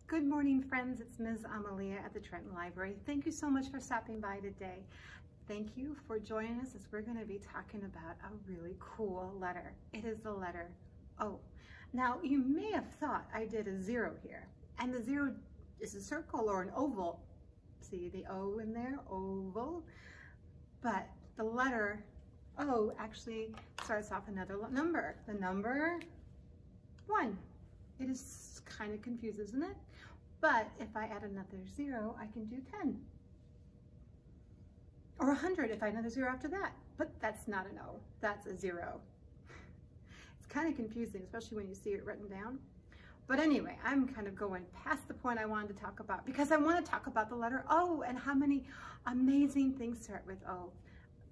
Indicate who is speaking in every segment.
Speaker 1: Good morning, friends. It's Ms. Amalia at the Trenton Library. Thank you so much for stopping by today. Thank you for joining us as we're going to be talking about a really cool letter. It is the letter O. Now, you may have thought I did a zero here, and the zero is a circle or an oval. See the O in there, oval? But the letter O actually starts off another number, the number 1. It is kind of confusing, isn't it? But if I add another 0, I can do 10. Or 100 if I add another 0 after that. But that's not an O, that's a 0. It's kind of confusing, especially when you see it written down. But anyway, I'm kind of going past the point I wanted to talk about because I want to talk about the letter O and how many amazing things start with O.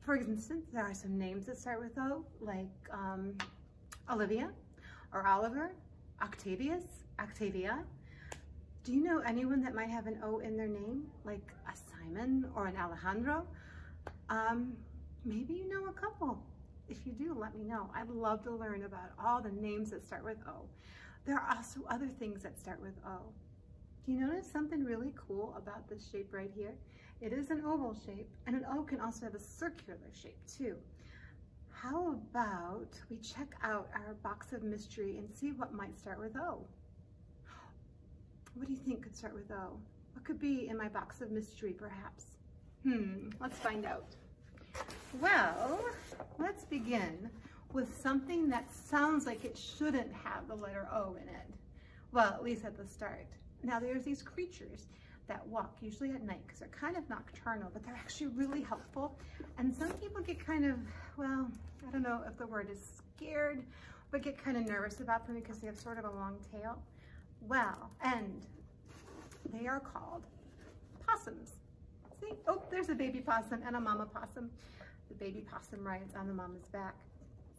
Speaker 1: For instance, there are some names that start with O, like Olivia or Oliver, Octavius, Octavia. Do you know anyone that might have an O in their name, like a Simon or an Alejandro? Maybe you know a couple. If you do, let me know. I'd love to learn about all the names that start with O. There are also other things that start with O. Do you notice something really cool about this shape right here? It is an oval shape, and an O can also have a circular shape too. How about we check out our box of mystery and see what might start with O? What do you think could start with O? What could be in my box of mystery, perhaps? Let's find out. Well, let's begin with something that sounds like it shouldn't have the letter O in it. Well, at least at the start. Now, there's these creatures that walk, usually at night, because they're kind of nocturnal, but they're actually really helpful. And some people get kind of, well, I don't know if the word is scared, but get kind of nervous about them because they have sort of a long tail. Well, and they are called possums. See? Oh, there's a baby possum and a mama possum. The baby possum rides on the mama's back.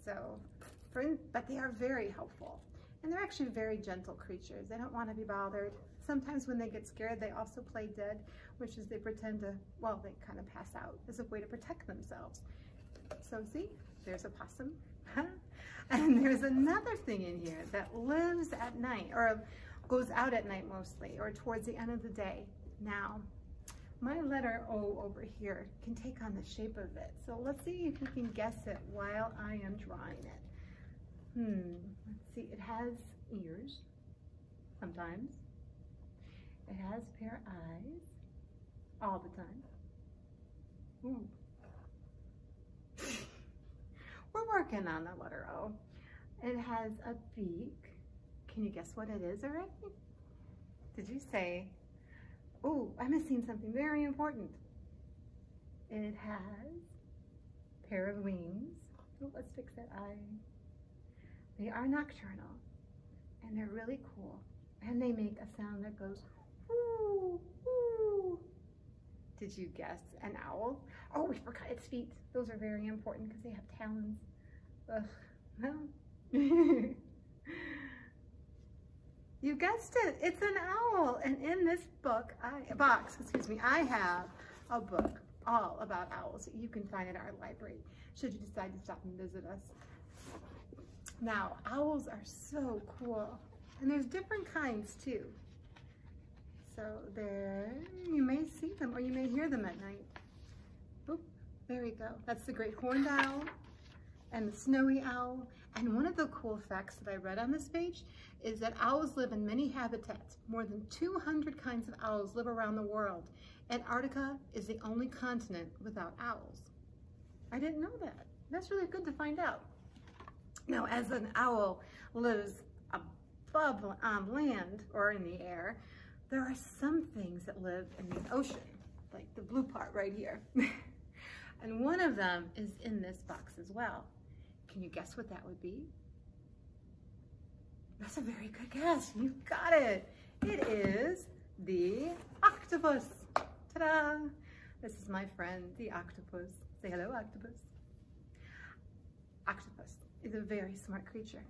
Speaker 1: So, but they are very helpful. And they're actually very gentle creatures. They don't want to be bothered. Sometimes when they get scared, they also play dead, which is they pretend to, well, they kind of pass out as a way to protect themselves. So see, there's a possum. And there's another thing in here that lives at night, or goes out at night mostly, or towards the end of the day. Now, my letter O over here can take on the shape of it. So let's see if you can guess it while I am drawing it. Let's see, it has ears, sometimes. It has a pair of eyes, all the time. Ooh. We're working on the letter O. It has a beak. Can you guess what it is already? Did you say, oh, I'm missing something very important. It has a pair of wings. Oh, let's fix that eye. They are nocturnal, and they're really cool. And they make a sound that goes, woo, woo. Did you guess an owl? Oh, we forgot its feet. Those are very important because they have talons. Ugh, well. You guessed it, it's an owl. And in this box, I have a book all about owls that you can find at our library, should you decide to stop and visit us. Now, owls are so cool. And there's different kinds too. So there, you may see them or you may hear them at night. Oop, there we go. That's the great horned owl and the snowy owl. And one of the cool facts that I read on this page is that owls live in many habitats. More than 200 kinds of owls live around the world. Antarctica is the only continent without owls. I didn't know that. That's really good to find out. Now, as an owl lives above land or in the air, there are some things that live in the ocean, like the blue part right here. And one of them is in this box as well. Can you guess what that would be? That's a very good guess. You got it. It is the octopus. Ta-da! This is my friend, the octopus. Say hello, octopus. Octopus is a very smart creature.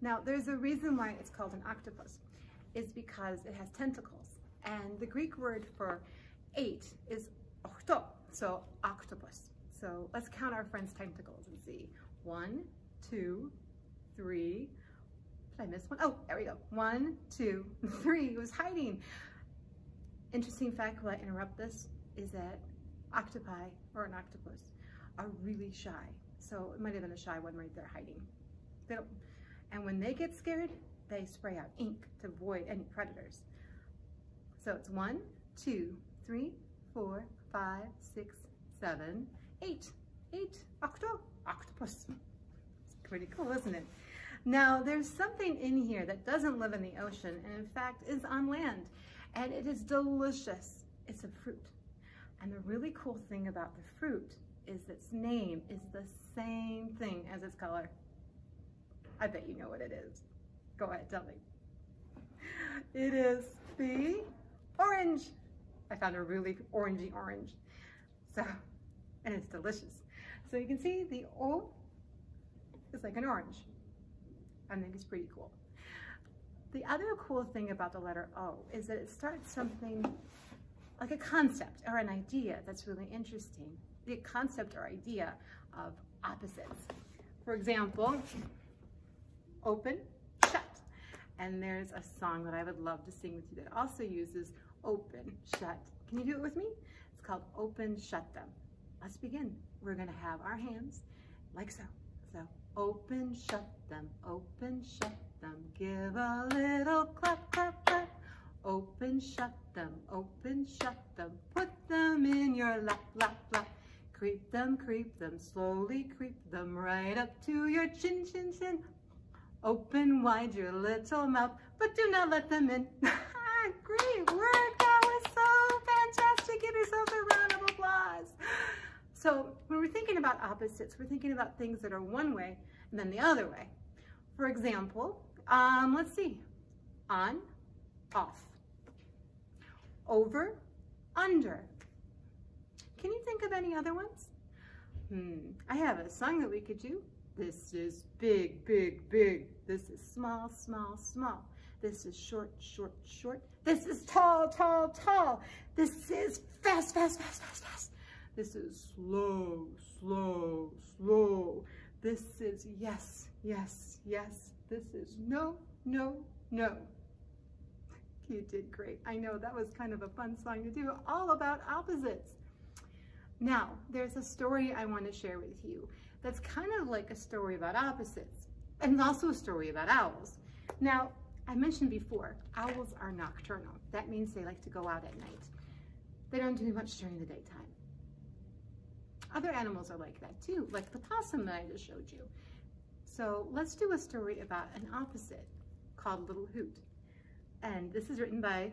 Speaker 1: Now, there's a reason why it's called an octopus. It's because it has tentacles. And the Greek word for 8 is octo, so octopus. So let's count our friend's tentacles and see. 1, 2, 3, Did I miss one? Oh, there we go. 1, 2, 3. It was hiding. Interesting fact while I interrupt this is that octopi, or an octopus, are really shy. So it might have been a shy one right there hiding. They don't, and when they get scared, they spray out ink to avoid any predators. So it's 1, 2, 3, 4, 5, 6, 7, 8. 8 octopus. It's pretty cool, isn't it? Now, there's something in here that doesn't live in the ocean and in fact is on land, and it is delicious. It's a fruit. And the really cool thing about the fruit is its name is the same thing as its color. I bet you know what it is. Go ahead, tell me. It is the orange. I found a really orangey orange. So, and it's delicious. So you can see the O is like an orange. I think it's pretty cool. The other cool thing about the letter O is that it starts something like a concept or an idea that's really interesting. The concept or idea of opposites. For example, open, shut. And there's a song that I would love to sing with you that also uses open, shut. Can you do it with me? It's called Open, Shut Them. Let's begin. We're gonna have our hands like so. So open, shut them, open, shut them. Give a little clap, clap, clap. Open, shut them, put them in your lap, lap, lap. Creep them, slowly creep them right up to your chin, chin, chin. Open wide your little mouth, but do not let them in. Great work, that was so fantastic. Give yourselves a round of applause. So when we're thinking about opposites, we're thinking about things that are one way and then the other way. For example, let's see, on, off, over, under. Can you think of any other ones? I have a song that we could do. This is big, big, big. This is small, small, small. This is short, short, short. This is tall, tall, tall. This is fast, fast, fast, fast, fast. This is slow, slow, slow. This is yes, yes, yes. This is no, no, no. You did great. I know that was kind of a fun song to do, all about opposites. Now, there's a story I want to share with you that's kind of like a story about opposites, and also a story about owls. Now, I mentioned before, owls are nocturnal. That means they like to go out at night. They don't do much during the daytime. Other animals are like that too, like the possum that I just showed you. So let's do a story about an opposite called Little Hoot. And this is written by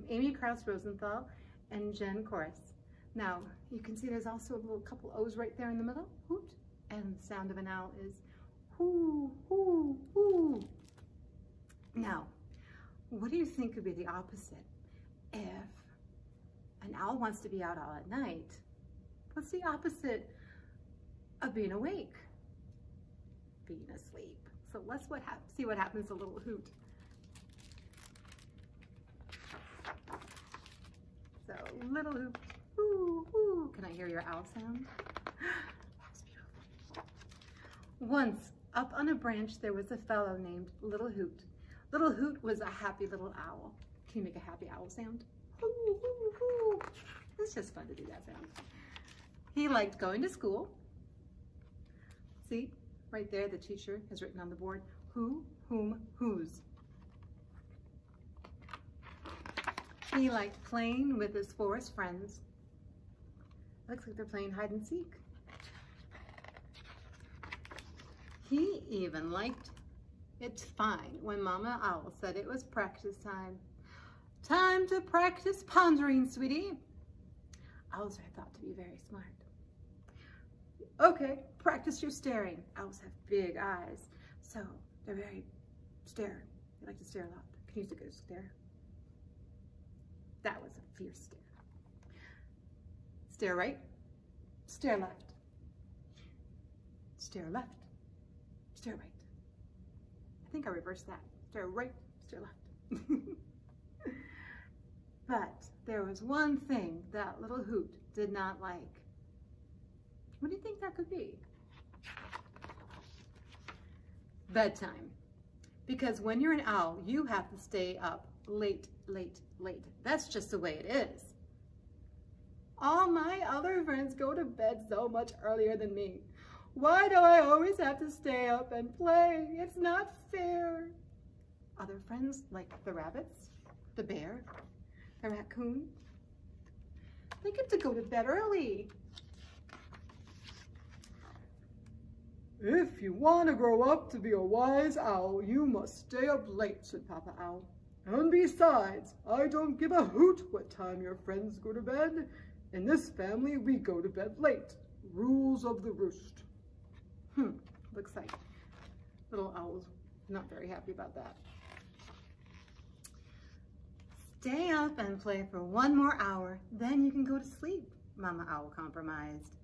Speaker 1: Amy Krauss Rosenthal and Jen Korres. Now, you can see there's also a little couple O's right there in the middle, hoot, and the sound of an owl is hoo, hoo, hoo. Now, what do you think would be the opposite if an owl wants to be out all at night? What's the opposite of being awake? Being asleep. So let's see what happens to Little Hoot. So Little Hoot, hoo, hoo. Can I hear your owl sound? That's beautiful. Once, up on a branch, there was a fellow named Little Hoot. Little Hoot was a happy little owl. Can you make a happy owl sound? Hoo, hoo, hoo. It's just fun to do that sound. He liked going to school. See, right there, the teacher has written on the board, who, whom, whose. He liked playing with his forest friends. Looks like they're playing hide and seek. He even liked it fine when Mama Owl said it was practice time. Time to practice pondering, sweetie. Owls are thought to be very smart. Okay, practice your staring. Owls have big eyes, so they're very stare. They like to stare a lot. Can you use a good stare? That was a fierce stare. Stare right, stare left. Stare left, stare right. I think I reversed that. Stare right, stare left. But there was one thing that Little Hoot did not like. What do you think that could be? Bedtime. Because when you're an owl, you have to stay up late, late, late. That's just the way it is. All my other friends go to bed so much earlier than me. Why do I always have to stay up and play? It's not fair. Other friends, like the rabbits, the bear, the raccoon, they get to go to bed early. If you want to grow up to be a wise owl, you must stay up late, said Papa Owl. And besides, I don't give a hoot what time your friends go to bed. In this family, we go to bed late. Rules of the roost. Looks like little owl's not very happy about that. Stay up and play for 1 more hour, then you can go to sleep, Mama Owl compromised.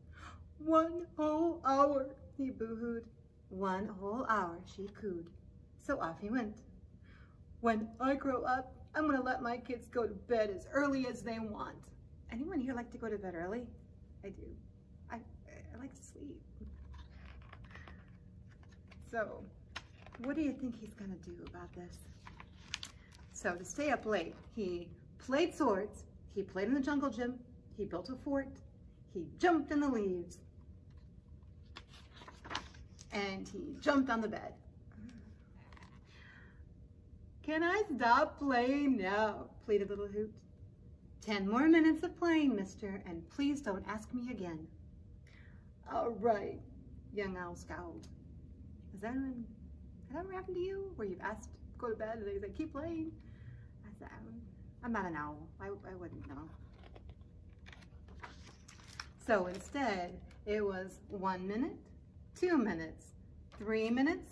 Speaker 1: 1 whole hour, he boo-hooed. 1 whole hour, she cooed. So off he went. When I grow up, I'm gonna let my kids go to bed as early as they want. Anyone here like to go to bed early? I do. I like to sleep. So, what do you think he's gonna do about this? So to stay up late, he played swords, he played in the jungle gym, he built a fort, he jumped in the leaves, and he jumped on the bed. Can I stop playing now? Pleaded Little Hoot. 10 more minutes of playing, mister, and please don't ask me again. All right, young owl scowled. Has that ever happened to you, where you've asked to go to bed and they say, keep playing? I said, I'm not an owl. I wouldn't know. So instead, it was 1 minute, 2 minutes, 3 minutes,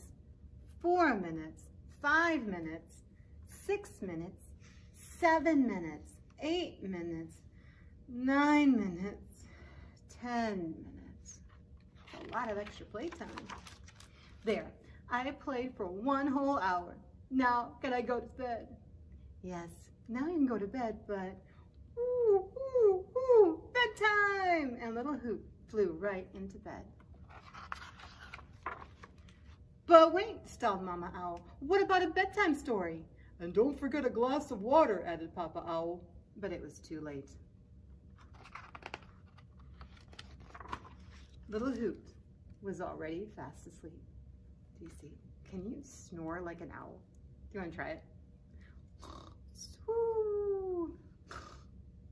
Speaker 1: 4 minutes, 5 minutes, 6 minutes, 7 minutes, 8 minutes, 9 minutes, 10 minutes. A lot of extra playtime. There, I played for 1 whole hour. Now, can I go to bed? Yes, now you can go to bed, but ooh, ooh, ooh, bedtime! And Little Hoot flew right into bed. But wait, stalled Mama Owl. What about a bedtime story? And don't forget a glass of water, added Papa Owl. But it was too late. Little Hoot was already fast asleep. Do you see? Can you snore like an owl? Do you want to try it? Swoo!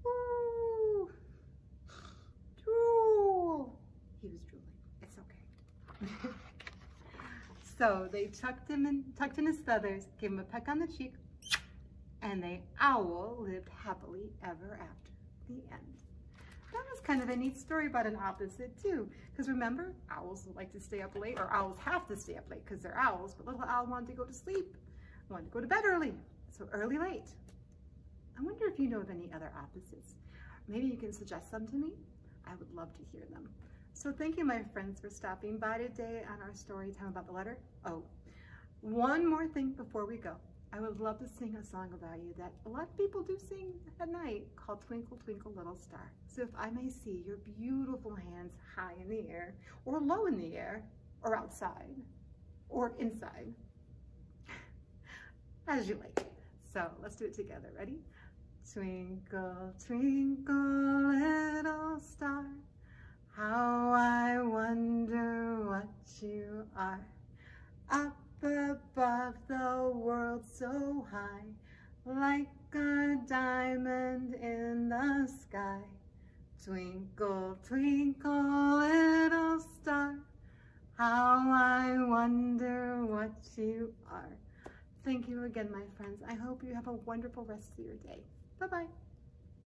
Speaker 1: Woo! Drool! He was drooling. It's okay. So they tucked in his feathers, gave him a peck on the cheek, and the owl lived happily ever after. The end. That was kind of a neat story about an opposite too, because remember, owls like to stay up late, or owls have to stay up late because they're owls, but little owl wanted to go to sleep, wanted to go to bed early, so early late. I wonder if you know of any other opposites. Maybe you can suggest some to me. I would love to hear them. So thank you, my friends, for stopping by today on our story time about the letter O. One more thing before we go. I would love to sing a song about you that a lot of people do sing at night called Twinkle, Twinkle, Little Star. So if I may see your beautiful hands high in the air, or low in the air, or outside, or inside, as you like. So let's do it together. Ready? Twinkle, twinkle, little star, how I wonder what you are. Up above the world so high, like a diamond in the sky. Twinkle, twinkle, little star, how I wonder what you are. Thank you again, my friends. I hope you have a wonderful rest of your day. Bye-bye.